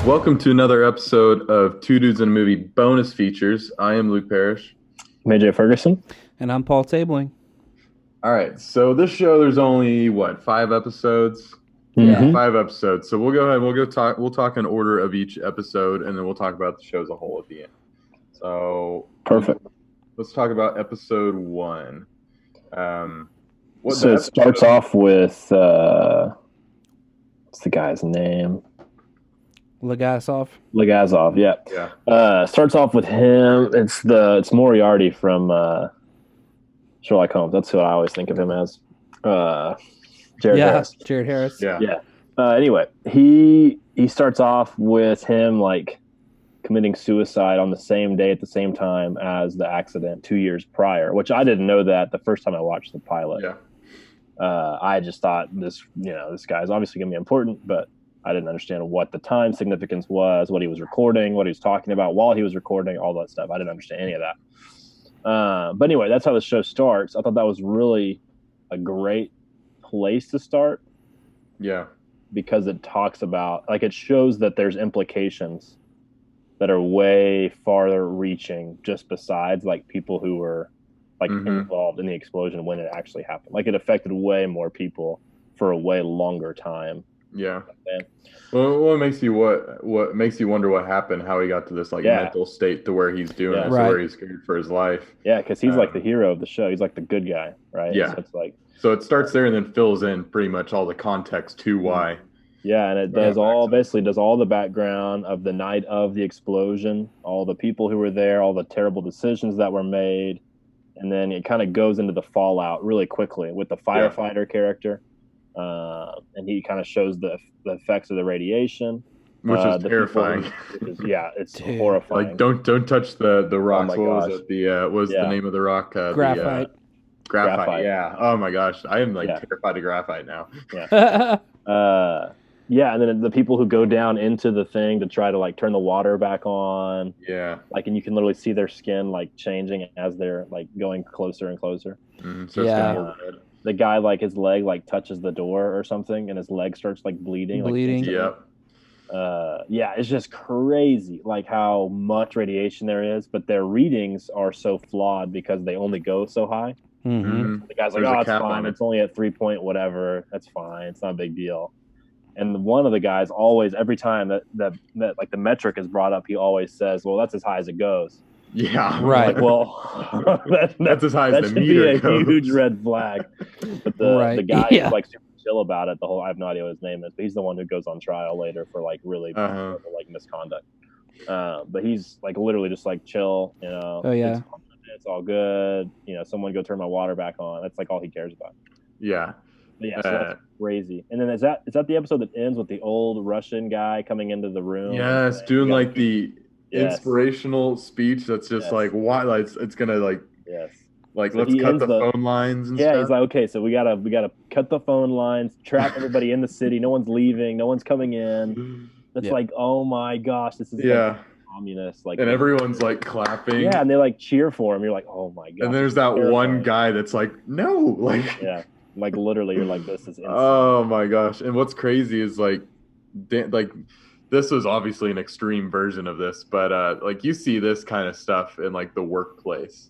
Welcome to another episode of Two Dudes in a Movie bonus features. I am Luke Parrish. I'm AJ Ferguson. And I'm Paul Tabling. All right, so this show, there's only, 5 episodes? Mm-hmm. Yeah, 5 episodes. So we'll go ahead and we'll talk in order of each episode, and then we'll talk about the show as a whole at the end. So Perfect. Let's talk about episode 1. It starts off with, what's the guy's name? Legasov, yeah. Yeah. Starts off with him. It's Moriarty from Sherlock Holmes. That's who I always think of him as. Jared Harris. Jared Harris. Yeah. Anyway, he starts off with him like committing suicide on the same day at the same time as the accident 2 years prior, which I didn't know that the first time I watched the pilot. Yeah. I just thought this guy's obviously going to be important, but I didn't understand what the time significance was, what he was recording, what he was talking about while he was recording, all that stuff. I didn't understand any of that. But anyway, that's how the show starts. I thought that was really a great place to start. Yeah. Because it talks about, it shows that there's implications that are way farther reaching just besides, people who were, involved in the explosion when it actually happened. It affected way more people for a way longer time. Yeah. Well, what makes you wonder what happened, how he got to this mental state to where he's doing this, where he's scared for his life. Yeah, because he's the hero of the show. He's the good guy, right? Yeah. So it's so it starts there and then fills in pretty much all the context to why. Yeah, and it does all the background of the night of the explosion, all the people who were there, all the terrible decisions that were made, and then it kind of goes into the fallout really quickly with the firefighter character. And he kind of shows the effects of the radiation, which is terrifying. It's horrifying. Don't touch the rocks. Oh what was it? The name of the rock? Graphite. Graphite. Yeah. Oh my gosh, I am terrified of graphite now. Yeah. And then the people who go down into the thing to try to turn the water back on. Yeah. And you can literally see their skin changing as they're going closer and closer. Mm-hmm. So it's getting more red. The guy his leg touches the door or something, and his leg starts bleeding. Yep. It's just crazy, how much radiation there is, but their readings are so flawed because they only go so high. Mm-hmm. The guy's it's fine. It's only at 3 point whatever. That's fine. It's not a big deal. And one of the guys always, every time that the metric is brought up, he always says, "Well, that's as high as it goes." Yeah. Right. That's as high as the meter goes. That should be a huge red flag. But the guy is super chill about it. I have no idea what his name is, but he's the one who goes on trial later for really misconduct. But he's literally just chill, Oh yeah. It's all good. Someone go turn my water back on. That's all he cares about. Yeah. But so that's crazy. And then is that the episode that ends with the old Russian guy coming into the room? Yes, doing the inspirational speech that's just why it's gonna yes. Let's cut the phone lines and stuff. He's okay, so we gotta cut the phone lines, trap everybody in the city, no one's leaving, no one's coming in. It's oh my gosh, this is communist and everyone's clapping. Yeah, and they cheer for him. You're oh my god. And there's that one guy that's no, yeah. Literally you're this is insane. Oh my gosh. And what's crazy is this was obviously an extreme version of this, but you see this kind of stuff in the workplace.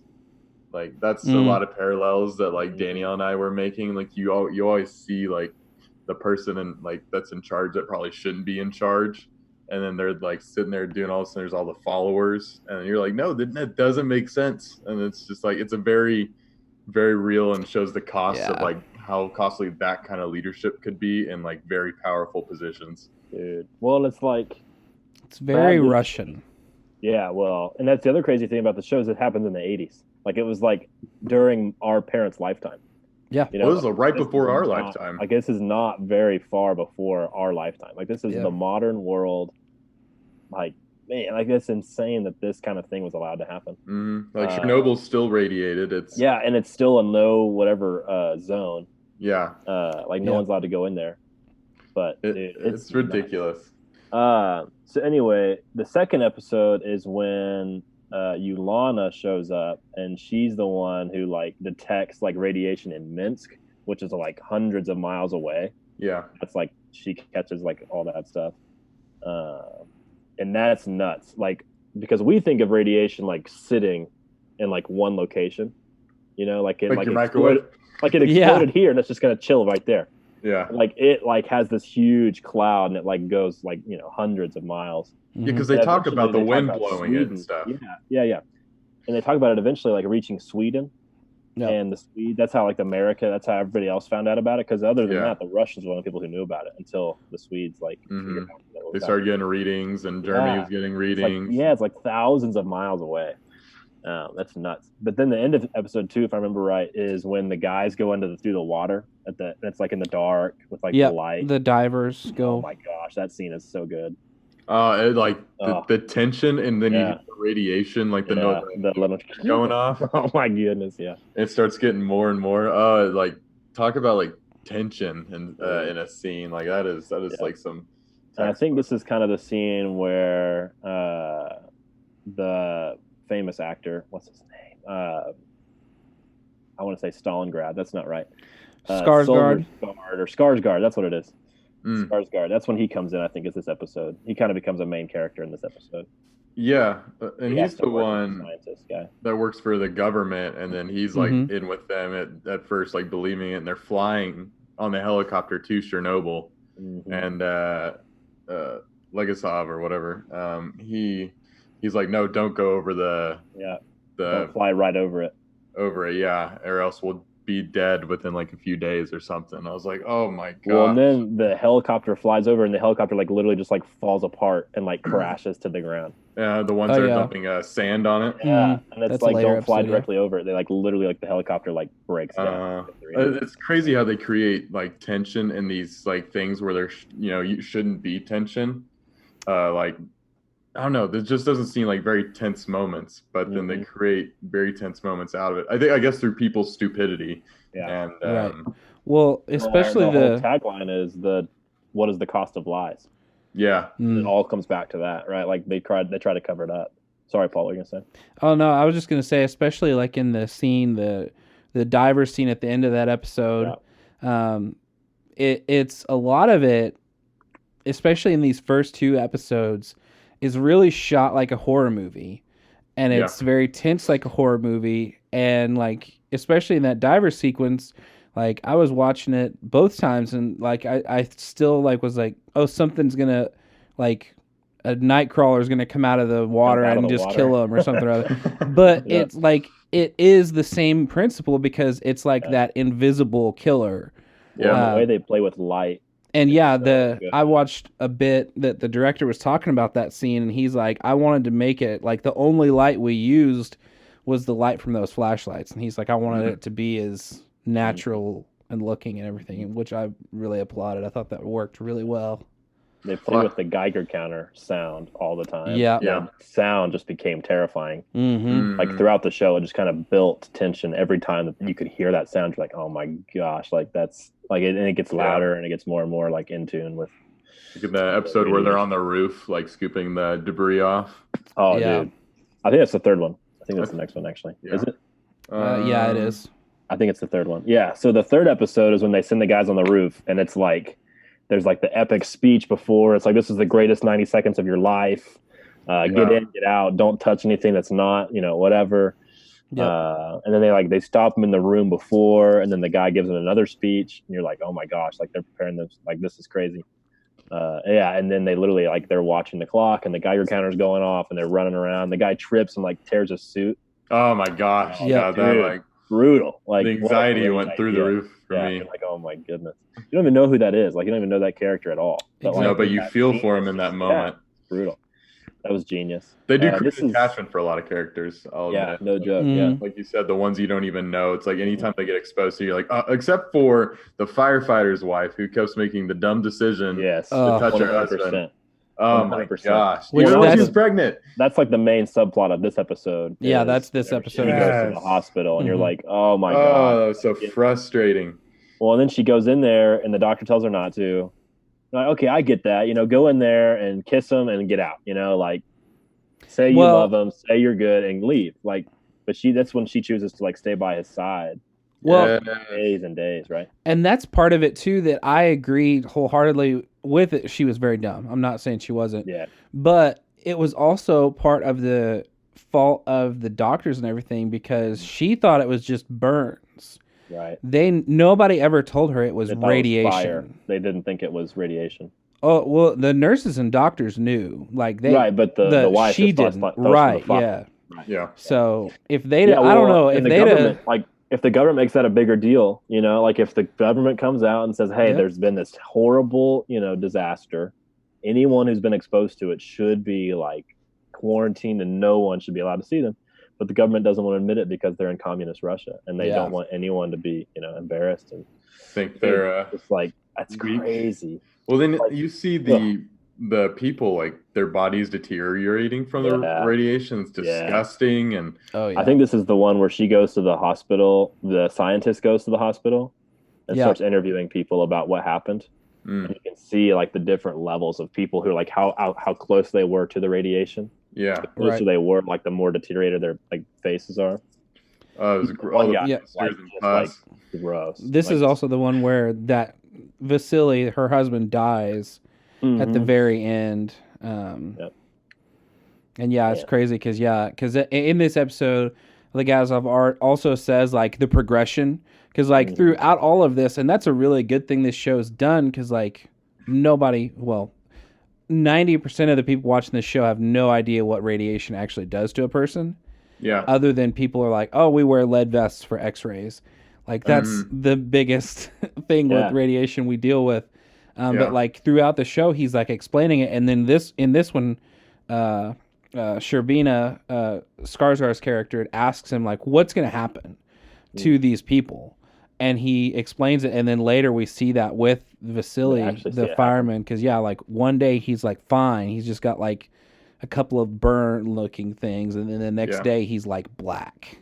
That's a lot of parallels that Danielle and I were making. You always see the person in that's in charge that probably shouldn't be in charge, and then they're sitting there doing all this, and there's all the followers, and you're no, that doesn't make sense. And it's just it's a very, very real and shows the cost of how costly that kind of leadership could be in very powerful positions. Dude. Well, it's it's very Russian. Yeah, well, and that's the other crazy thing about the show is it happens in the 80s. It was during our parents' lifetime. Yeah. Well, this is right before our lifetime. This is not very far before our lifetime. This is the modern world. Man, it's insane that this kind of thing was allowed to happen. Mm-hmm. Chernobyl's still radiated. And it's still a no whatever zone. Yeah. No one's allowed to go in there. But it's ridiculous. So anyway, the second episode is when Yulana shows up, and she's the one who detects radiation in Minsk, which is hundreds of miles away. Yeah. That's she catches all that stuff. and that's nuts. Like, because we think of radiation like sitting in like one location, like it Like like your microwave? like it exploded here and it's just gonna chill right there. Yeah. Like it like has this huge cloud and it like goes like hundreds of miles. Yeah, because they And talk about the eventually they talk wind about blowing it and Sweden. stuff. Yeah. And they talk about it eventually like reaching Sweden. Yep. And the Swede, that's how like America, that's how everybody else found out about it. Because other than Yeah. that, the Russians were the only people who knew about it until the Swedes like figured out that it was They out. started getting readings, and Germany was getting readings. It's like thousands of miles away. That's nuts. But then the end of episode 2, if I remember right, is when the guys go through the water it's like in the dark with like the light. The divers go. Oh my gosh, that scene is so good. The tension, and then you get the radiation, like the going off. Oh my goodness, yeah. It starts getting more and more. Like talk about like tension in a scene like that is like some. And I think this is kind of the scene where the famous actor, what's his name? I want to say Stalingrad. That's not right. Skarsgård. Or Skarsgård. That's what it is. Skarsgård. That's when he comes in. I think is this episode. He kind of becomes a main character in this episode. Yeah, and he's the one guy that works for the government, and then he's like in with them at first, like believing it. And they're flying on the helicopter to Chernobyl, and Legasov or whatever. He's like, no, don't go over don't fly right over it. Or else we'll be dead within like a few days or something. I was like, oh my god. Well, and then the helicopter flies over, and the helicopter like literally just like falls apart and like crashes to the ground. Yeah, the ones that are dumping sand on it. Yeah, and it's like don't fly directly over it. They like literally like the helicopter like breaks down. It's crazy how they create like tension in these like things where there you shouldn't be tension. Like I don't know, this just doesn't seem like very tense moments, but then they create very tense moments out of it. I guess through people's stupidity. Yeah. And well, especially the whole tagline is what is the cost of lies? Yeah. It all comes back to that, right? Like they try to cover it up. Sorry, Paul, what were you gonna say? Oh no, I was just gonna say, especially like in the scene, the diver scene at the end of that episode, it's a lot of it, especially in these first 2 episodes, is really shot like a horror movie, and it's very tense like a horror movie, and like especially in that diver sequence, like I was watching it both times, and like I still like was like, oh, something's gonna like a night crawler is gonna come out of the water and just kill him or something or other. But it's like it is the same principle because it's like that invisible killer. Yeah, the way they play with light. And I watched a bit that the director was talking about that scene, and he's like, I wanted to make it like the only light we used was the light from those flashlights, and he's like, I wanted it to be as natural and looking and everything, which I really applauded. I thought that worked really well. They play with the Geiger counter sound all the time. Yeah. Sound just became terrifying. Like throughout the show, it just kind of built tension every time that you could hear that sound. You're like, oh my gosh, like that's like it, and it gets louder and it gets more and more like in tune with. Look at the episode where they're on the roof, like scooping the debris off. Oh, dude, I think that's the third one. I think that's the next one actually. Yeah. Is it? Yeah, it is. I think it's the third one. Yeah. So the third episode is when they send the guys on the roof, and it's like. There's like the epic speech before. It's like, this is the greatest 90 seconds of your life. Get in, get out. Don't touch anything that's not, whatever. Yep. And then they stop them in the room before, and then the guy gives them another speech, and you're like, oh my gosh, like they're preparing this, like this is crazy. And then they literally they're watching the clock, and the Geiger counter's going off, and they're running around. The guy trips and like tears his suit. Oh my gosh. Yeah, that brutal. Like the anxiety went through the roof for me. You're like, oh my goodness. You don't even know who that is. Like you don't even know that character at all. But, but you feel for him in that moment. Brutal. That was genius. They do create attachment for a lot of characters. I'll admit. No joke. Yeah, like you said, the ones you don't even know. It's like anytime they get exposed to, you're like, except for the firefighter's wife who keeps making the dumb decision to touch her husband. Oh 100%. My gosh! She's pregnant. That's like the main subplot of this episode. Yeah, that's this episode. She goes to the hospital, and you're like, "Oh my god!" Oh, that was so frustrating. Well, and then she goes in there, and the doctor tells her not to. Like, okay, I get that. Go in there and kiss him and get out. Like say you love him, say you're good, and leave. Like, but that's when she chooses to stay by his side. Well, days and days, right? And that's part of it too that I agree wholeheartedly with it. She was very dumb. I'm not saying she wasn't. Yeah. But it was also part of the fault of the doctors and everything because she thought it was just burns. Right. Nobody ever told her it was They thought it was fire. radiation. They didn't think it was radiation. Oh well, the nurses and doctors knew, like they right, but the wife she just didn't. thought Right, from the yeah, right. yeah. So if they, Yeah, I don't know if if the they government like if the government makes that a bigger deal, you know, like if the government comes out and says, "Hey, Yep. there's been this horrible, you know, disaster. Anyone who's been exposed to it should be like quarantined, and no one should be allowed to see them." But the government doesn't want to admit it because they're in communist Russia, and they don't want anyone to be, you know, embarrassed and think they're it's like that's weak. crazy. Well, then you see the people, like their bodies deteriorating from the radiation. It's disgusting. And I think this is the one where she goes to the hospital. The scientist goes to the hospital and starts interviewing people about what happened. And you can see like the different levels of people who like how close they were to the radiation. Yeah, the closer they were, like the more deteriorated their like faces are. It was gross. This is also the one where that Vasily, her husband, dies at the very end. And it's crazy because in this episode, the Gazov art also says like the progression because like throughout all of this, and that's a really good thing this show's done because like 90% of the people watching this show have no idea what radiation actually does to a person. Yeah. Other than people are like, oh, we wear lead vests for X-rays. Like that's the biggest thing with radiation we deal with. But like throughout the show, he's like explaining it. And then in this one, Sherbina, Skarsgård's character, asks him like, what's going to happen to these people? And he explains it. And then later we see that with Vasily, the fireman. Because like one day he's like fine. He's just got like a couple of burn looking things. And then the next day he's like black.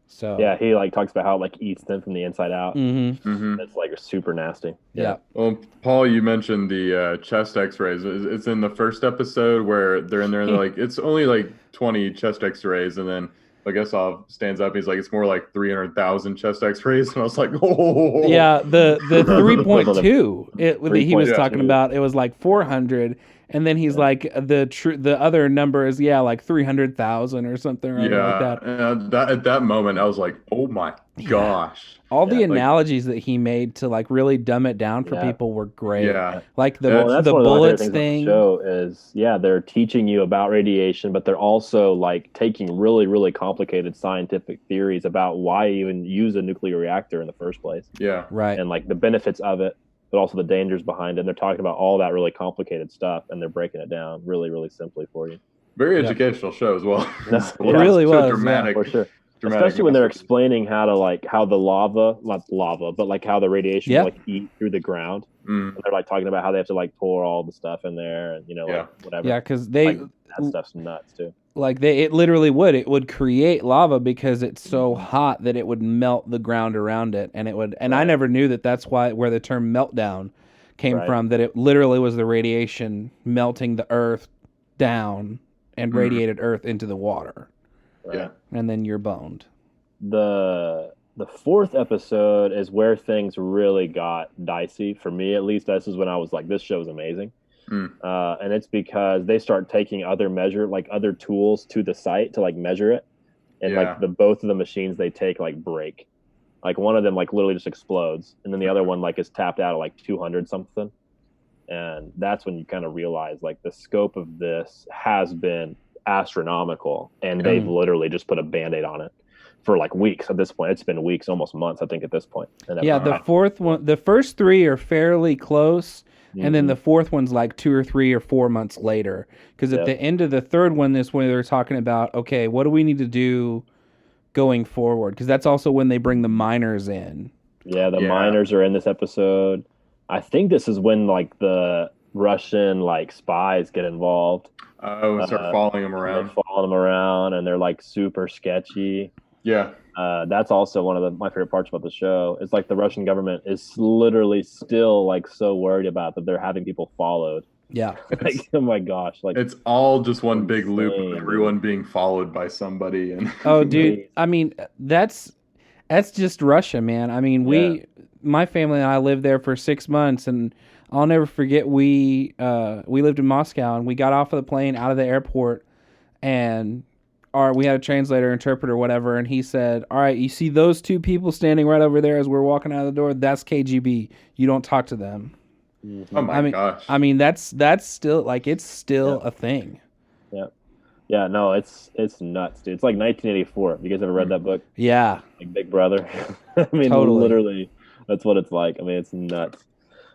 So he like talks about how it like eats them from the inside out. It's like super nasty. Yeah. Well, Paul, you mentioned the chest X-rays. It's in the first episode where they're in there and they're like, it's only like 20 chest X-rays, and then I guess stands up. He's like, it's more like 300,000 chest X-rays, and I was like, oh. Yeah, the 3.2 he was talking about. It was like 400. And then he's like, the other number is like 300,000 or something like that. That at that moment, I was like, oh my gosh! All the analogies that he made to like really dumb it down for people were great. Yeah, like the bullets thing. The show is they're teaching you about radiation, but they're also like taking really really complicated scientific theories about why even use a nuclear reactor in the first place. Yeah, right. And like the benefits of it, but also the dangers behind it. And they're talking about all that really complicated stuff, and they're breaking it down really, really simply for you. Very educational show as well. It really was dramatic, for sure. Especially when they're explaining how to like how the not lava, but like how the radiation will, like eat through the ground. And they're like talking about how they have to like pour all the stuff in there, and like whatever. Yeah, because that stuff's nuts too. Like it literally would create lava because it's so hot that it would melt the ground around it, and it would. And I never knew that's where the term meltdown came from. That it literally was the radiation melting the earth down and radiated earth into the water. Yeah, and then you're boned. The fourth episode is where things really got dicey for me. At least this is when I was like, this show is amazing. And it's because they start taking other tools to the site to like measure it, and like both of the machines they take like break. Like one of them like literally just explodes, and then the other one like is tapped out at like 200 something. And that's when you kind of realize like the scope of this has been astronomical, and they've literally just put a band-aid on it for like weeks at this point. It's been weeks, almost months, I think, at this point. The fourth one, the first three are fairly close. And then the fourth one's like 2 or 3 or 4 months later. Because at the end of the third one, this when they're talking about, okay, what do we need to do going forward? Because that's also when they bring the miners in. Yeah, the miners are in this episode. I think this is when like the Russian like spies get involved. And start following them around. They're following them around, and they're like super sketchy. Yeah. That's also one of my favorite parts about the show. It's like the Russian government is literally still like so worried about that they're having people followed. Yeah. Like, oh my gosh. Like it's all just one big loop of everyone being followed by somebody. And oh, dude. I mean, that's just Russia, man. I mean, my family and I lived there for 6 months, and I'll never forget. We lived in Moscow, and we got off of the plane out of the airport, and we had a translator, interpreter, whatever, and he said, "All right, you see those two people standing right over there as we're walking out of the door? That's KGB. You don't talk to them." Oh my gosh! I mean, that's still like it's still a thing. Yeah, yeah. No, it's nuts, dude. It's like 1984. Have you guys ever read that book? Yeah, like Big Brother. I mean, totally. Literally, that's what it's like. I mean, it's nuts.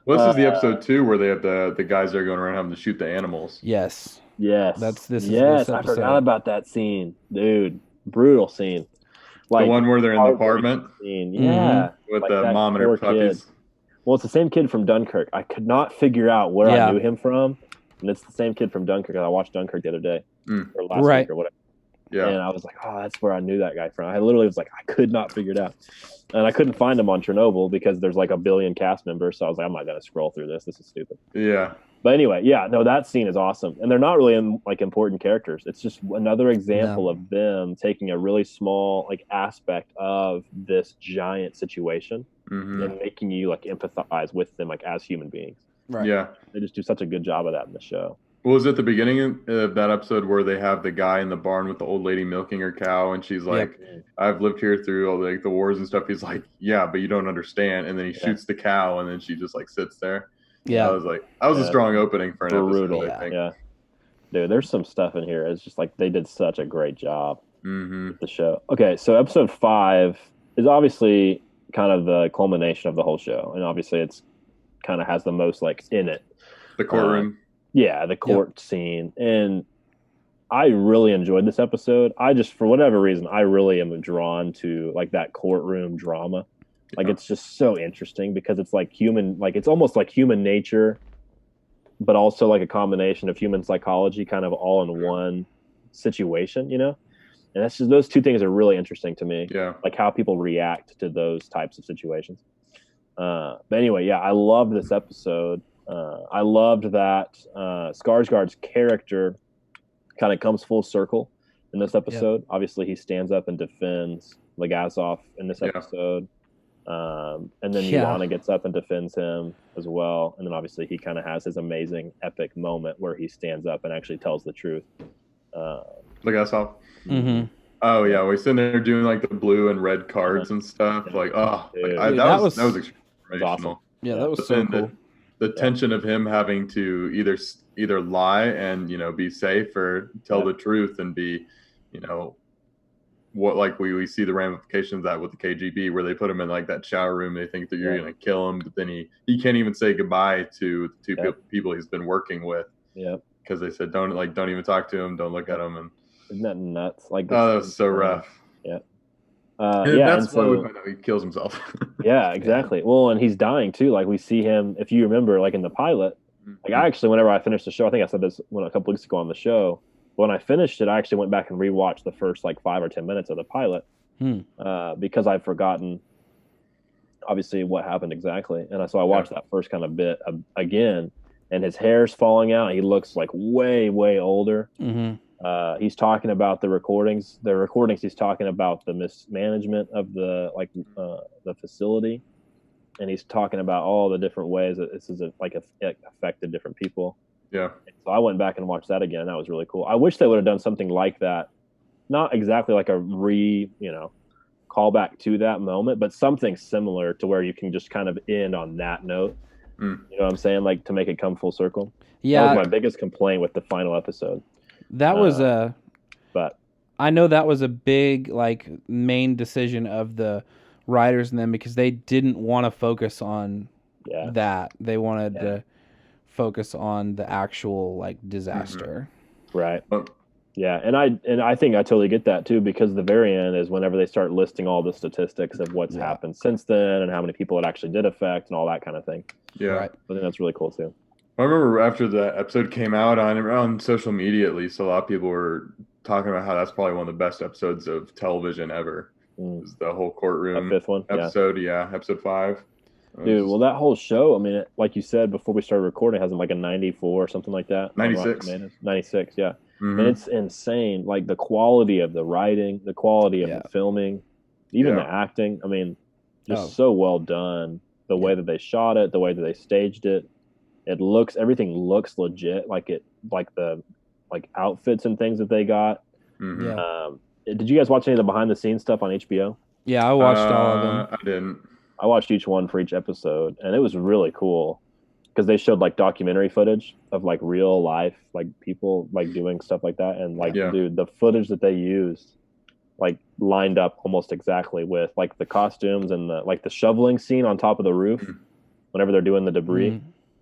Well, this is the episode 2 where they have the guys that are going around having to shoot the animals. Yes. Yes. This I forgot about that scene, dude. Brutal scene. Like the one where they're in the apartment. Scene. Yeah. With like the mom and her puppies. Kid. Well, it's the same kid from Dunkirk. I could not figure out where I knew him from, and it's the same kid from Dunkirk. I watched Dunkirk the other day, or last week or whatever. Yeah. And I was like, oh, that's where I knew that guy from. I literally was like, I could not figure it out. And I couldn't find him on Chernobyl because there's like a billion cast members. So I was like, I'm not going to scroll through this. This is stupid. Yeah. But anyway, yeah, no, that scene is awesome. And they're not really like important characters. It's just another example of them taking a really small like aspect of this giant situation and making you like empathize with them like as human beings. Right. Yeah. They just do such a good job of that in the show. Well, was it the beginning of that episode where they have the guy in the barn with the old lady milking her cow, and she's like, "I've lived here through all the wars and stuff." He's like, "Yeah, but you don't understand." And then he shoots the cow, and then she just like sits there. Yeah, I was like, that was a strong opening for an episode. I think. Yeah, dude, there's some stuff in here. It's just like they did such a great job with the show. Okay, so episode 5 is obviously kind of the culmination of the whole show, and obviously it's kind of has the most like in it. The courtroom. Yeah, the court scene. And I really enjoyed this episode. I just, for whatever reason, I really am drawn to like that courtroom drama. Like it's just so interesting because it's like human, like it's almost like human nature, but also like a combination of human psychology kind of all in one situation, you know? And that's just, those two things are really interesting to me. Yeah. Like how people react to those types of situations. But anyway, yeah, I loved this episode. I loved that Skarsgård's character kind of comes full circle in this episode. Obviously, he stands up and defends Legasov in this episode. And then Ioana gets up and defends him as well. And then obviously he kind of has his amazing epic moment where he stands up and actually tells the truth. Legasov. Oh, yeah. We're sitting there doing like the blue and red cards and stuff. Like, that was awesome. Yeah, that was so cool. The tension of him having to either lie and, you know, be safe or tell the truth and be, you know, what like we see the ramifications of that with the KGB where they put him in like that shower room. They think that you're going to kill him, but then he can't even say goodbye to the two people he's been working with. Yeah. Because they said, don't even talk to him. Don't look at him. And isn't that nuts? Like, that was so rough. Yeah. That's why we find out he kills himself. Yeah, exactly. Well, and he's dying too. Like we see him, if you remember, like in the pilot. Like I actually, whenever I finished the show, I think I said this a couple weeks ago on the show. When I finished it, I actually went back and rewatched the first like 5 or 10 minutes of the pilot because I'd forgotten, obviously, what happened exactly. And so I watched that first kind of bit again, and his hair's falling out. He looks like way, way older. He's talking about the recordings. He's talking about the mismanagement of the facility, and he's talking about all the different ways that this is affected different people. Yeah. So I went back and watched that again. That was really cool. I wish they would have done something like that, not exactly like a callback to that moment, but something similar to where you can just kind of end on that note. You know what I'm saying? Like to make it come full circle. Yeah. That was my biggest complaint with the final episode. That was but I know that was a big like main decision of the writers and them because they didn't want to focus on that. They wanted to focus on the actual like disaster. Right. Yeah, and I think I totally get that too because the very end is whenever they start listing all the statistics of what's happened since then and how many people it actually did affect and all that kind of thing. Yeah. Right. I think that's really cool too. I remember after the episode came out on social media, at least, a lot of people were talking about how that's probably one of the best episodes of television ever. It was the whole courtroom that 5th one episode. Episode 5. Dude, well, that whole show, I mean, like you said before we started recording, it has like a 94 or something like that. 96. 96, yeah. And it's insane. Like the quality of the writing, the quality of the filming, even the acting. I mean, just so well done. The way that they shot it, the way that they staged it. everything looks legit, like the outfits and things that they got. Mm-hmm. Yeah. Did you guys watch any of the behind the scenes stuff on HBO? Yeah, I watched all of them. I didn't. I watched each one for each episode, and it was really cool because they showed like documentary footage of like real life, like people like doing stuff like that, and like dude, the footage that they used like lined up almost exactly with like the costumes and the shoveling scene on top of the roof whenever they're doing the debris. Mm.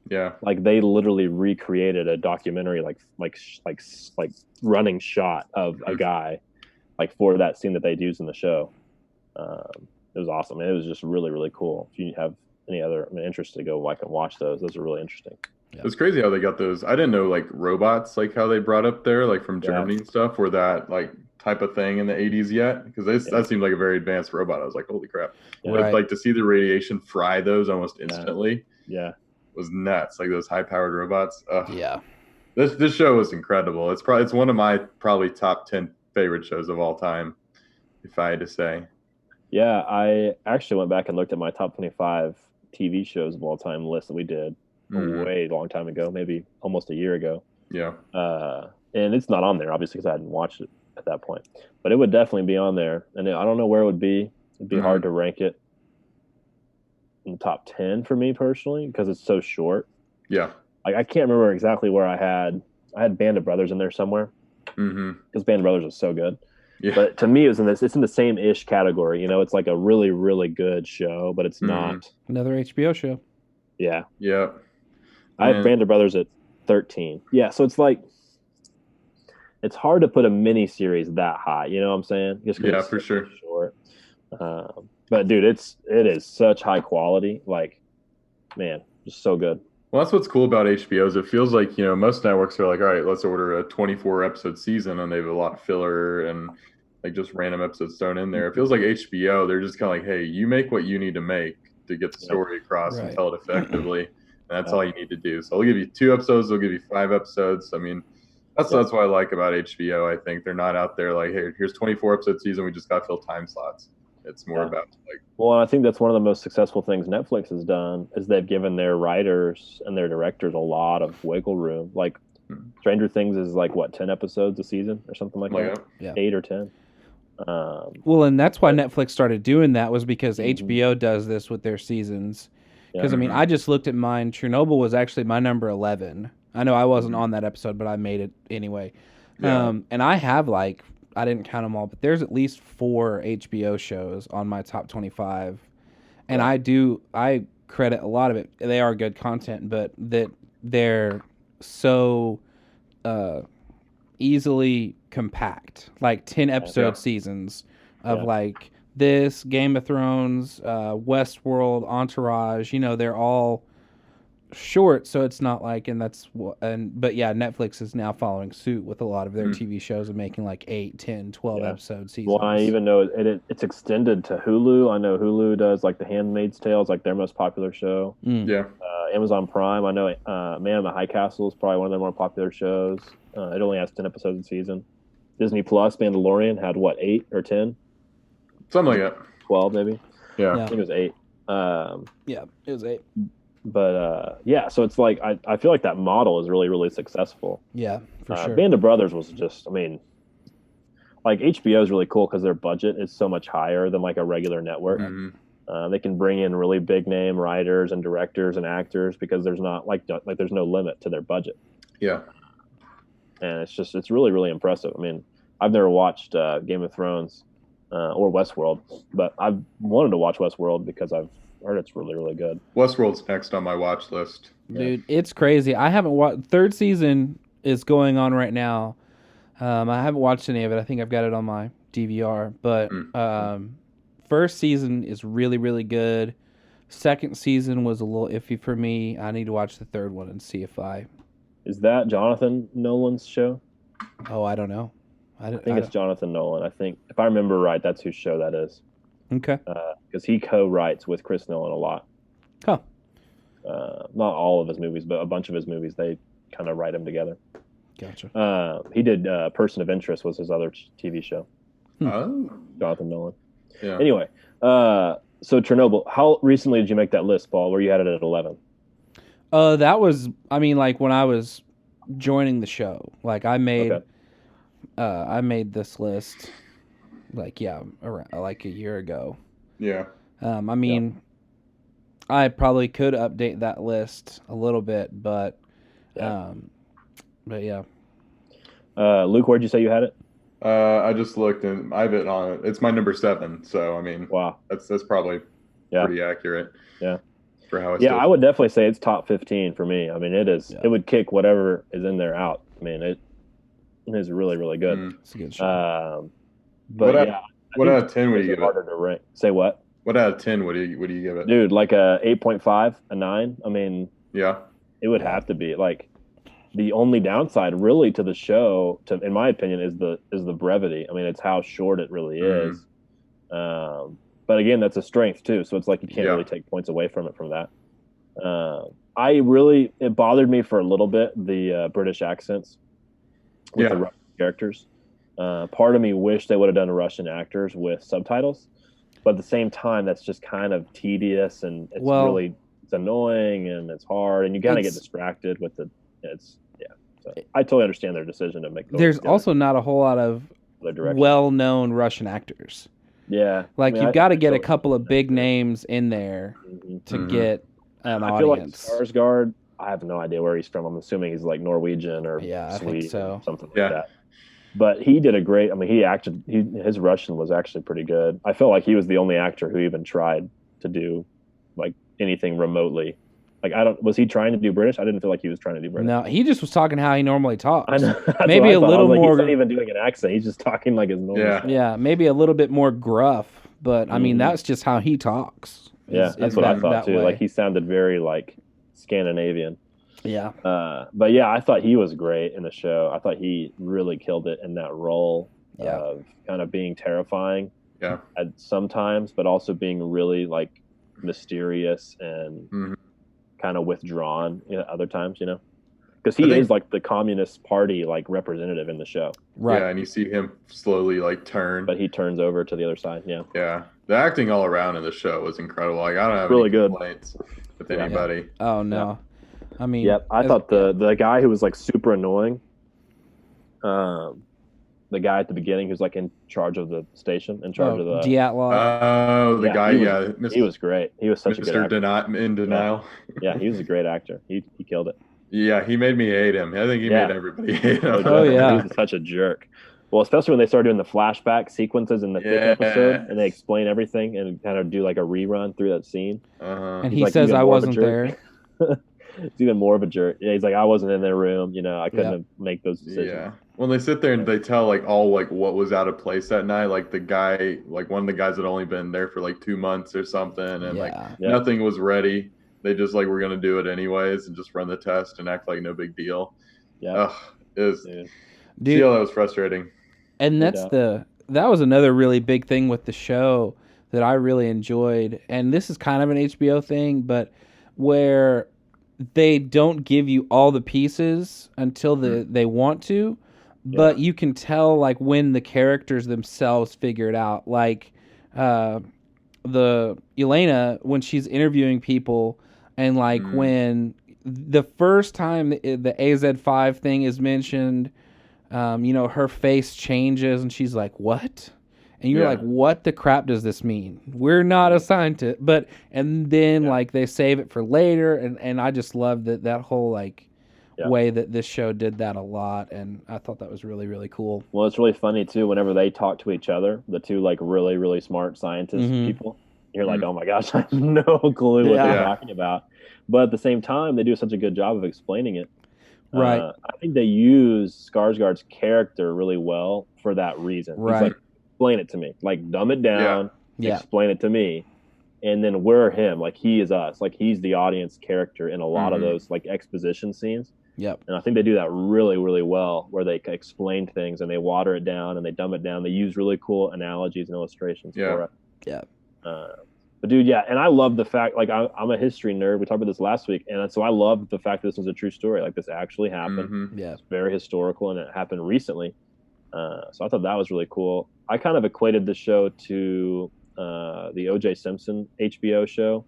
Yeah, like they literally recreated a documentary like running shot of a guy like for that scene that they'd used in the show. It was awesome. It was just really, really cool. If you have any other interest to go and watch those are really interesting. Yeah. It's crazy how they got those. I didn't know like robots, like how they brought up there, like from Germany and stuff, were that like type of thing in the 80s yet? Because that seemed like a very advanced robot. I was like, holy crap. But like to see the radiation fry those almost instantly was nuts. Like those high powered robots. Yeah. This show was incredible. It's one of my probably top 10 favorite shows of all time, if I had to say. Yeah, I actually went back and looked at my top 25 TV shows of all time list that we did a way long time ago, maybe almost a year ago. Yeah. And it's not on there, obviously, because I hadn't watched it at that point. But it would definitely be on there. And I don't know where it would be. It'd be hard to rank it in the top 10 for me personally because it's so short. Yeah. Like I can't remember exactly where I had Band of Brothers in there somewhere because Band of Brothers was so good. Yeah. But to me, it's in the same ish category. You know, it's like a really, really good show, but it's not another HBO show. Yeah. Yeah. I have Band of Brothers at 13. Yeah. So it's like, it's hard to put a mini series that high. You know what I'm saying? Just it's for sure. Short. But dude, it is such high quality. Like, man, just so good. Well, that's what's cool about HBO is it feels like, most networks are like, all right, let's order a 24 episode season and they have a lot of filler and like just random episodes thrown in there. It feels like HBO, they're just kind of like, hey, you make what you need to make to get the story across and tell it effectively. And that's all you need to do. So they'll give you 2 episodes, they'll give you 5 episodes. I mean, that's what I like about HBO. I think they're not out there like, hey, here's 24 episode season. We just got to fill time slots. It's more about like. Well, I think that's one of the most successful things Netflix has done is they've given their writers and their directors a lot of wiggle room. Like Stranger Things is like 10 episodes a season or something like that. Yeah. 8 or 10. Well, and that's why Netflix started doing that was because HBO does this with their seasons. Because I mean, I just looked at mine. Chernobyl was actually my number 11. I know I wasn't on that episode, but I made it anyway. Yeah. And I have I didn't count them all, but there's at least 4 HBO shows on my top 25. And I credit a lot of it. They are good content, but that they're so easily compact. Like 10 episode seasons of like this, Game of Thrones, Westworld, Entourage, they're all short, so it's not like, but yeah, Netflix is now following suit with a lot of their TV shows and making like 8, 10, 12 episode seasons. Well, I even know it's extended to Hulu. I know Hulu does like The Handmaid's Tale is like their most popular show. Amazon Prime, I know Man in the High Castle is probably one of their more popular shows. It only has 10 episodes a season. Disney Plus, Mandalorian had 8 or 10? Something like that. 12 maybe. Yeah. I think it was 8. Yeah, it was 8. But so it's like I feel like that model is really, really successful. Yeah, for sure. Band of Brothers was just, like HBO is really cool because their budget is so much higher than like a regular network. They can bring in really big name writers and directors and actors because there's not there's no limit to their budget. Yeah, and it's really, really impressive. I mean, I've never watched Game of Thrones or Westworld, but I've wanted to watch Westworld because I've heard it's really, really good. Westworld's next on my watch list. Dude, it's crazy. I haven't watched. 3rd season is going on right now. I haven't watched any of it. I think I've got it on my DVR. But 1st season is really, really good. 2nd season was a little iffy for me. I need to watch the 3rd one and see if I. Is that Jonathan Nolan's show? Oh, I don't know. I think it's Jonathan Nolan. I think if I remember right, that's whose show that is. Okay. Because he co-writes with Chris Nolan a lot. Huh. Not all of his movies, but a bunch of his movies, they kind of write them together. Gotcha. He did Person of Interest was his other TV show. Oh. Jonathan Nolan. Yeah. Anyway, so Chernobyl. How recently did you make that list, Paul, where you had it at 11? That was, I mean, like when I was joining the show, like Okay. I made this list, like around, like a year ago. Yeah. I Yeah. mean, I probably could update that list a little bit, Yeah. but yeah. Luke, where'd you say you had it? I just looked and I have it on it. It's my number 7, so I mean Wow. that's probably Yeah. pretty accurate Yeah. for how I Yeah, still. I would definitely say it's top 15 for me. I mean, it is. Yeah. It would kick whatever is in there out. I mean, it is really, really good. Mm. It's a good show. But yeah, I What think out of 10 would you give it? harder to rank. Say what? What out of 10 would you give it? Dude, like a 8.5, a 9. I mean, Yeah. it would have to be. Like the only downside really to the show, in my opinion, is the brevity. I mean, it's how short it really is. But again, that's a strength too. So it's like you can't really take points away from it from that. It bothered me for a little bit, the British accents with the Russian characters. Part of me wished they would have done Russian actors with subtitles, but at the same time, that's just kind of tedious and it's annoying and it's hard and you kind of get distracted with So I totally understand their decision to make. There's also not a whole lot of well-known Russian actors. Yeah, like you've got to get a couple of big names in there to get an audience. I feel like Skarsgård, I have no idea where he's from. I'm assuming he's like Norwegian or Swede, I think so. Something like that. But he did a great. I mean, his Russian was actually pretty good. I felt like he was the only actor who even tried to do like anything remotely. Like was he trying to do British? I didn't feel like he was trying to do British. No, he just was talking how he normally talks. I know. Maybe a little more. He's not even doing an accent. He's just talking like his normal. Yeah, maybe a little bit more gruff. But I mean, that's just how he talks. That's what I thought too. Like he sounded very like Scandinavian. Yeah. But yeah, I thought he was great in the show. I thought he really killed it in that role of kind of being terrifying. Yeah. At sometimes, but also being really like mysterious and kind of withdrawn other times, because he is like the Communist Party like representative in the show. Right. Yeah, and you see him slowly like turn. But he turns over to the other side. Yeah. Yeah. The acting all around in the show was incredible. Like I don't have any complaints with anybody. Oh no. I mean, I thought the guy who was like super annoying, the guy at the beginning who's like in charge of the station, in charge of the Dyatlov. Oh, the guy, he was great. He was such a good actor. In denial. Yeah, he was a great actor. He killed it. Yeah, he made me hate him. I think he made everybody hate him. Oh yeah, he was such a jerk. Well, especially when they started doing the flashback sequences in the 5th episode, and they explain everything and kind of do like a rerun through that scene. And he says, "I wasn't there." It's even more of a jerk. Yeah, he's like, I wasn't in their room. I couldn't have make those decisions. Yeah. When they sit there and they tell like all like what was out of place that night, like the guy, like one of the guys had only been there for like 2 months or something, and nothing was ready. They just like were gonna do it anyways and just run the test and act like no big deal. Yeah, dude, that was frustrating. And that was another really big thing with the show that I really enjoyed. And this is kind of an HBO thing, but where they don't give you all the pieces until they want to, but you can tell like when the characters themselves figure it out. Like the Elena, when she's interviewing people, and like when the first time the AZ5 thing is mentioned, her face changes and she's like, "What?" And you're like, "What the crap does this mean? We're not a scientist." And then like they save it for later, and I just love that whole like way that this show did that a lot, and I thought that was really, really cool. Well, it's really funny too whenever they talk to each other, the two like really, really smart scientist people. You're like, oh my gosh, I have no clue what they're talking about. But at the same time, they do such a good job of explaining it. Right. I think they use Skarsgård's character really well for that reason. Right. He's like, explain it to me. Like, dumb it down. Explain it to me. And then we're him. Like, he is us. Like, he's the audience character in a lot of those, like, exposition scenes. Yep. And I think they do that really, really well, where they explain things and they water it down and they dumb it down. They use really cool analogies and illustrations for it. Yeah. But dude, and I love the fact, like, I'm a history nerd. We talked about this last week, and so I love the fact that this was a true story. Like, this actually happened. Yeah, it's very historical, and it happened recently. So I thought that was really cool. I kind of equated the show to the O.J. Simpson HBO show.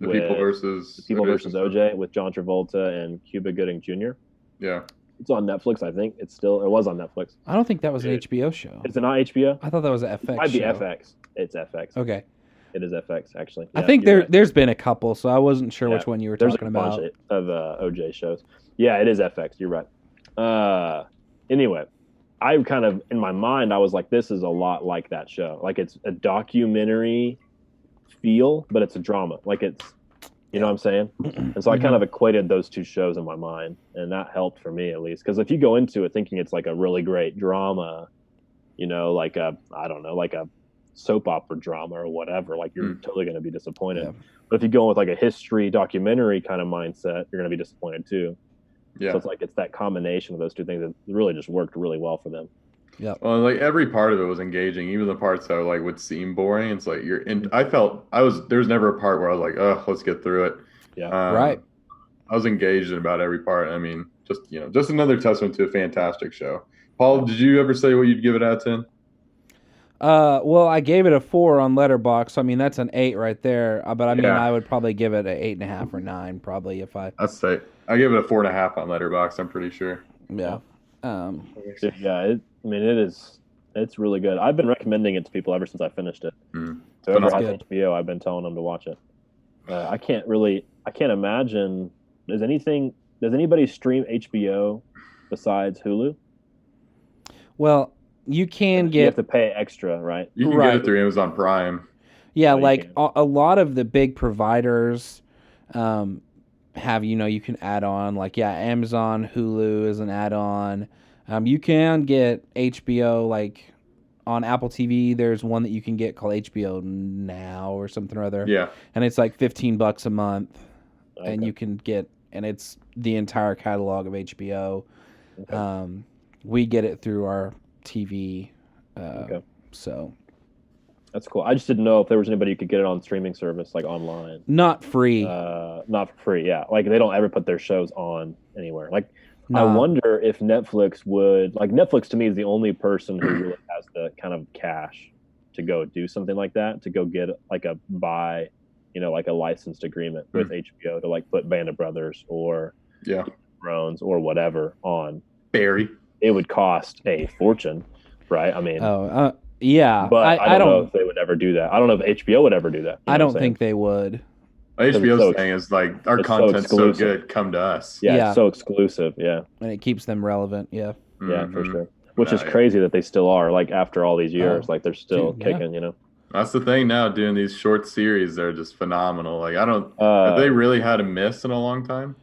The with People The versus People O.J. versus Simpson. OJ with John Travolta and Cuba Gooding Jr. Yeah. It's on Netflix, I think. It was on Netflix. I don't think that was an HBO show. It's not HBO. I thought that was an FX It might be show. FX. It's FX. Okay. It is FX, actually. I Yeah, think you're right. there's been a couple, so I wasn't sure Yeah. which one you were There's talking a about. bunch of OJ shows. Yeah, it is FX. You're right. Anyway, I kind of, in my mind, I was like, this is a lot like that show. Like, it's a documentary feel, but it's a drama. Like, it's, you know what I'm saying? And so I kind of equated those two shows in my mind, and that helped for me at least. Because if you go into it thinking it's like a really great drama, you know, like a soap opera drama or whatever, like you're totally going to be disappointed. Yeah. But if you go in with like a history documentary kind of mindset, you're going to be disappointed too. Yeah. So it's like it's that combination of those two things that really just worked really well for them. Yeah. Well, like every part of it was engaging, even the parts that like would seem boring. It's like you're in. There's never a part where I was like, oh, let's get through it. Yeah. Right. I was engaged in about every part. I mean, just another testament to a fantastic show. Paul, did you ever say what you'd give it out of 10? Well, I gave it a 4 on Letterboxd. I mean, that's an 8 right there. But I mean, I would probably give it an 8.5 or 9, probably if I. I'd say I give it a 4.5 on Letterboxd. I'm pretty sure. Yeah. It's really good. I've been recommending it to people ever since I finished it. So whoever has HBO, I've been telling them to watch it. I can't imagine. Does anybody stream HBO besides Hulu? Well, you have to pay extra, right? You can get it through Amazon Prime. Yeah, a lot of the big providers have, you can add on, Amazon, Hulu is an add-on. You can get HBO, on Apple TV, there's one that you can get called HBO Now or something or other. Yeah. And it's like $15 a month. Okay. And you can get, and it's the entire catalog of HBO. Okay. We get it through our TV. So. That's cool. I just didn't know if there was anybody who could get it on streaming service, like online. Not free. Not for free, yeah. Like, they don't ever put their shows on anywhere. Like, I wonder if Netflix would, Netflix to me is the only person who really has the kind of cash to go do something like that, to go get a licensed agreement with HBO to put Band of Brothers or Thrones or whatever on. Barry. It would cost a fortune, right? I mean, yeah, but I don't know if they would ever do that. I don't know if HBO would ever do that. I don't think they would. HBO's thing is our content's so good, come to us. Yeah, it's so exclusive. Yeah, and it keeps them relevant. Yeah, for sure. Which is crazy that they still are after all these years. They're still kicking. You know, that's the thing now. Doing these short series, they're just phenomenal. Have they really had a miss in a long time?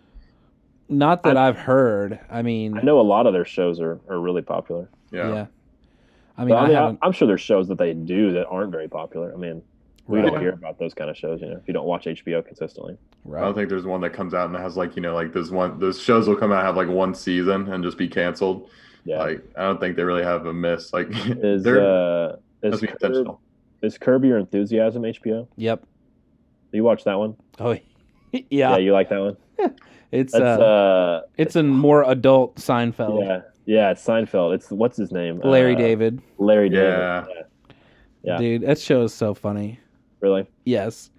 Not that I've heard. I mean, I know a lot of their shows are really popular. Yeah. I mean, I'm sure there's shows that they do that aren't very popular. I mean, we don't hear about those kind of shows, if you don't watch HBO consistently. Right. I don't think there's one that comes out and has those shows will come out and have one season and just be canceled. Yeah. I don't think they really have a miss. Is Curb Your Enthusiasm HBO? Yep. You watch that one? Oh, yeah. Yeah, you like that one? It's a more adult Seinfeld. Yeah, it's Seinfeld. It's what's his name? Larry David. Larry David. Yeah. Dude, that show is so funny. Like yes,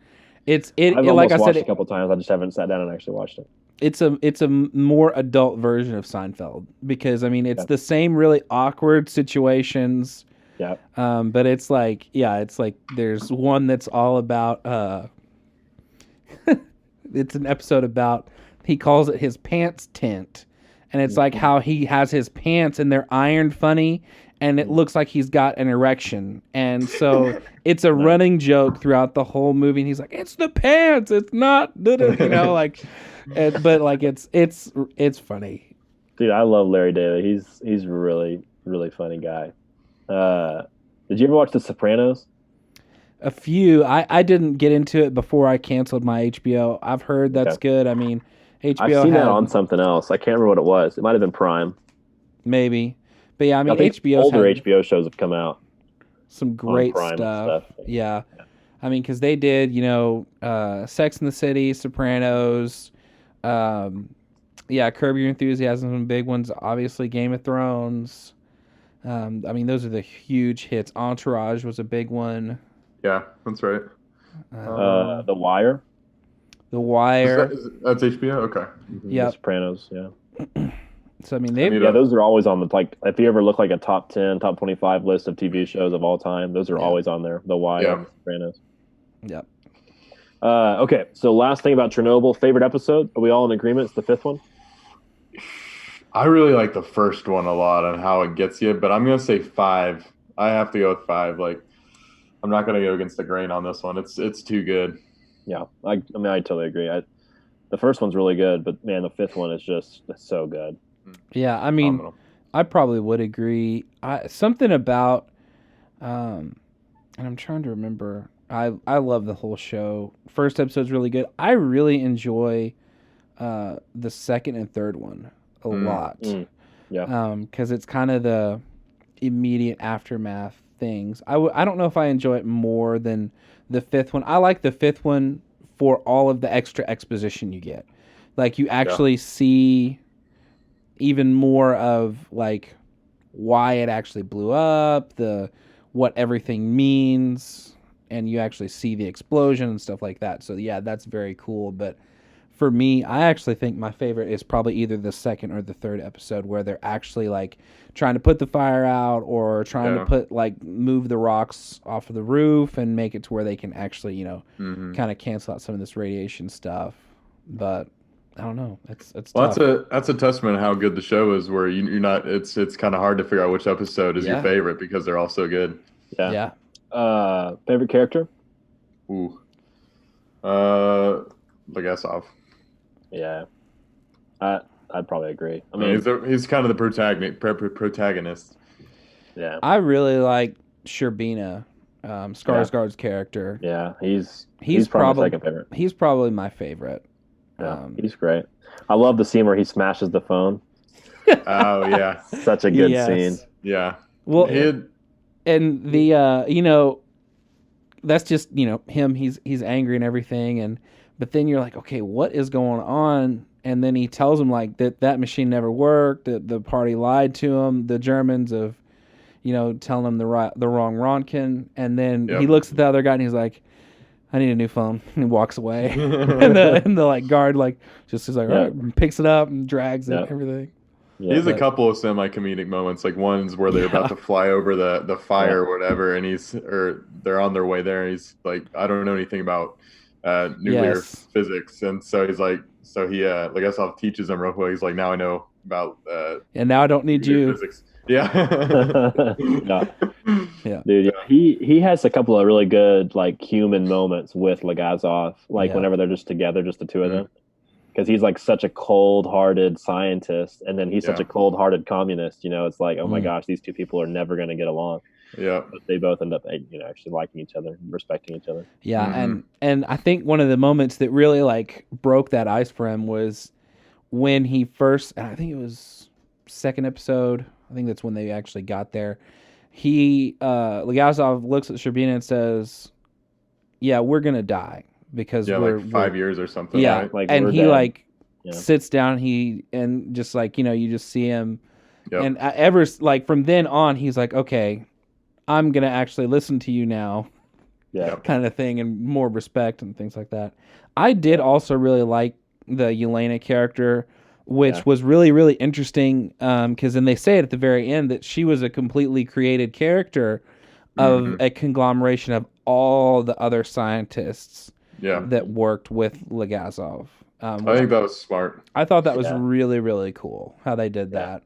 I've like I said it a couple times. I just haven't sat down and actually watched it. It's a more adult version of Seinfeld because it's the same really awkward situations. Yeah. But it's there's one that's all about it's an episode about, he calls it his pants tent, and it's how he has his pants and they're ironed funny. And it looks like he's got an erection. And so it's a running joke throughout the whole movie. And he's like, it's the pants. It's not, but it's funny. Dude, I love Larry David. He's a really, really funny guy. Did you ever watch The Sopranos? A few. I didn't get into it before I canceled my HBO. I've heard that's good. I mean, HBO. I've seen that on something else. I can't remember what it was. It might have been Prime. Maybe. But yeah, older HBO shows have come out. Some great stuff. Yeah. Because they did, Sex and the City, Sopranos, Curb Your Enthusiasm, some big ones. Obviously, Game of Thrones. Those are the huge hits. Entourage was a big one. Yeah, that's right. The Wire. The Wire. That's HBO. Okay. Yeah. The Sopranos. Yeah. So I mean, they've those are always on the like. If you ever look like a top 10, top 25 list of TV shows of all time, those are always on there. The Wire, and The Sopranos. Yep. Okay, so last thing about Chernobyl, favorite episode? Are we all in agreement? It's the 5th one. I really like the first one a lot on how it gets you, but I'm gonna say 5. I have to go with 5. Like, I'm not gonna go against the grain on this one. It's too good. Yeah, I mean, I totally agree. The first one's really good, but man, the 5th one is just so good. Yeah, I mean, I probably would agree. Something about, and I'm trying to remember. I love the whole show. First episode's really good. I really enjoy the second and third one a lot. Yeah. Because it's kind of the immediate aftermath things. I don't know if I enjoy it more than the 5th one. I like the 5th one for all of the extra exposition you get. Like, you actually see even more of like why it actually blew up, what everything means, and you actually see the explosion and stuff like that. So yeah, that's very cool. But for me, I actually think my favorite is probably either the second or the third episode, where they're actually like trying to put the fire out or trying to put move the rocks off of the roof and make it to where they can actually, kind of cancel out some of this radiation stuff. But I don't know. It's well, tough. that's a testament of how good the show is. Where you're not. It's kind of hard to figure out which episode is your favorite because they're all so good. Yeah. Favorite character? Ooh. Legasov. Yeah. I'd probably agree. I mean, he's kind of the protagonist. Yeah. I really like Sherbina, Skarsgård's character. Yeah, he's probably my second favorite. He's probably my favorite. Yeah, he's great. I love the scene where he smashes the phone. Oh yeah, such a good scene. Yeah. Well, and the that's just him. He's angry and everything, but then you're like, okay, what is going on? And then he tells him like that machine never worked. That the party lied to him. The Germans of, telling him the wrong Ronkin. And then he looks at the other guy and he's like, I need a new phone. And he walks away. and the like guard just is like, all right, picks it up and drags it and everything. Yeah, there's a couple of semi-comedic moments. Like one's where they're about to fly over the fire or whatever, and they're on their way there, and he's like, I don't know anything about nuclear physics, and so he's like, Legasov teaches him real quick. He's like, now I know about and now I don't need you. Physics. Yeah. Yeah. Dude, he has a couple of really good like human moments with Legasov, whenever they're just together, just the two of them. Because he's like such a cold-hearted scientist, and then he's such a cold-hearted communist. It's like, oh my gosh, these two people are never going to get along. Yeah, but they both end up, actually liking each other, respecting each other. Yeah, and I think one of the moments that really like broke that ice for him was when he first. I think it was second episode. I think that's when they actually got there. Legasov looks at Sherbina and says, "Yeah, we're gonna die." Because we're 5 years or something. Yeah, right? And he sits down. And just you just see him, and from then on, he's like, okay, I'm gonna actually listen to you now, kind of thing, and more respect and things like that. I did also really like the Yelena character, which was really, really interesting, because then they say it at the very end that she was a completely created character of a conglomeration of all the other scientists. That worked with Legasov. I think that was smart. I thought that was really, really cool how they did that.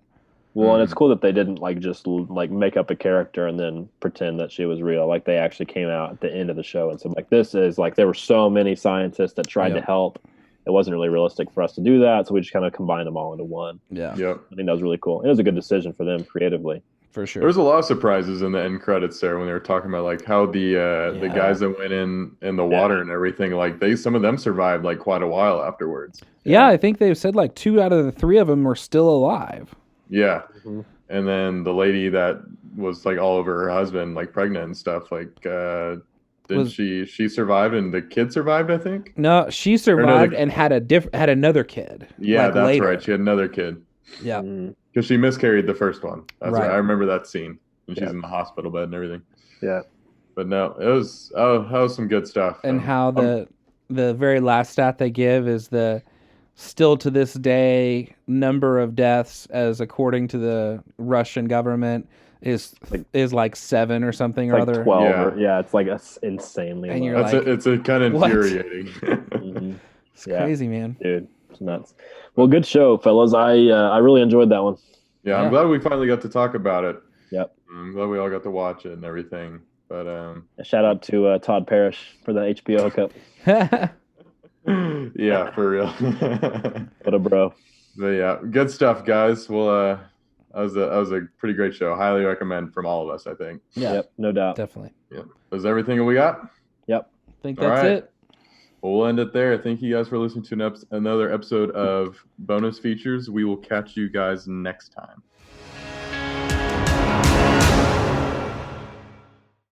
Well, and it's cool that they didn't just make up a character and then pretend that she was real. Like they actually came out at the end of the show and said this is there were so many scientists that tried to help. It wasn't really realistic for us to do that, so we just kind of combined them all into one. Yeah. I think that was really cool. It was a good decision for them creatively. For sure. There was a lot of surprises in the end credits there when they were talking about how the guys that went in the water and everything, some of them survived quite a while afterwards. Yeah, I think they've said 2 out of the 3 of them were still alive. Yeah. And then the lady that was all over her husband, pregnant and stuff, she survived and the kid survived, I think? No, she survived and had another kid. Yeah, that's later. Right. She had another kid. Yeah. Because she miscarried the first one. That's right. I remember that scene. And she's in the hospital bed and everything. Yeah. But no, that was some good stuff. And how the the very last stat they give is the still to this day number of deaths, as according to the Russian government, is like 7 or something or like other. 12 it's like insanely And low. you're like, it's a kind of what? infuriating. Mhm. It's crazy, man. Dude, it's nuts. Well, good show, fellas. I really enjoyed that one. Yeah, I'm glad we finally got to talk about it. Yep. I'm glad we all got to watch it and everything. But shout out to Todd Parrish for the HBO hookup. Yeah, for real. What a bro. But yeah, good stuff, guys. Well, that was a pretty great show. Highly recommend from all of us, I think. Yeah. Yep, no doubt. Definitely. Yep. Is everything we got? Yep. I think All that's right. it. Well, we'll end it there. Thank you guys for listening to another episode of Bonus Features. We will catch you guys next time.